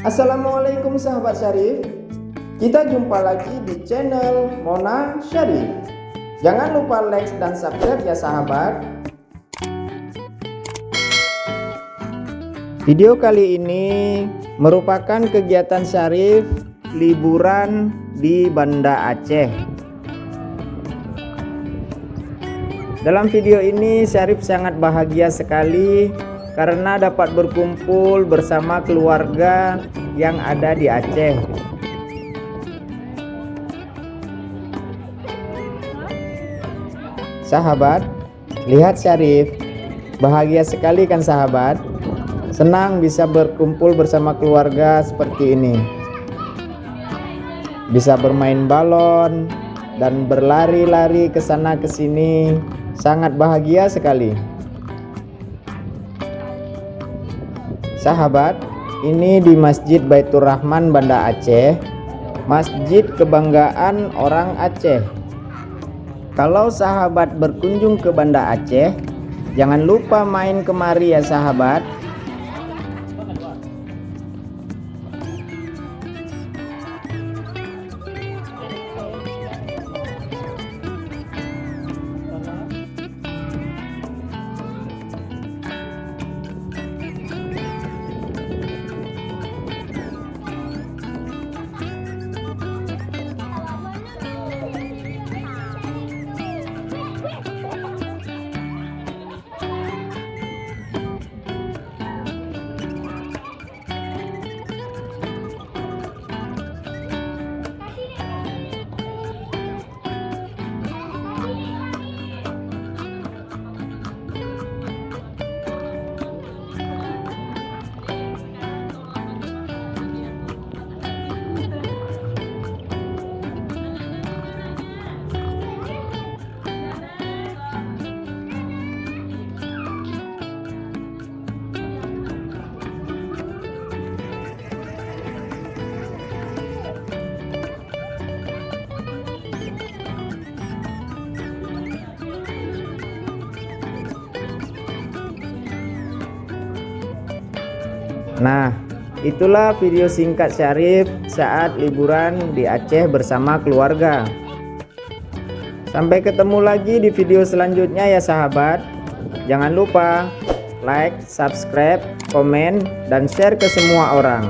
Assalamualaikum sahabat Syarif. Kita jumpa lagi di channel Mona Syarif. Jangan lupa like dan subscribe ya sahabat. Video kali ini merupakan kegiatan Syarif liburan di Banda Aceh. Dalam video ini Syarif sangat bahagia sekali karena dapat berkumpul bersama keluarga yang ada di Aceh. Sahabat, lihat Syarif, bahagia sekali kan sahabat? Senang bisa berkumpul bersama keluarga seperti ini. Bisa bermain balon dan berlari-lari ke sana ke sini, sangat bahagia sekali. Sahabat, ini di Masjid Baitur Rahman Banda Aceh, masjid kebanggaan orang Aceh. Kalau sahabat berkunjung ke Banda Aceh, jangan lupa main kemari ya sahabat. Nah, itulah video singkat Syarif saat liburan di Aceh bersama keluarga. Sampai ketemu lagi di video selanjutnya ya sahabat. Jangan lupa like, subscribe, komen, dan share ke semua orang.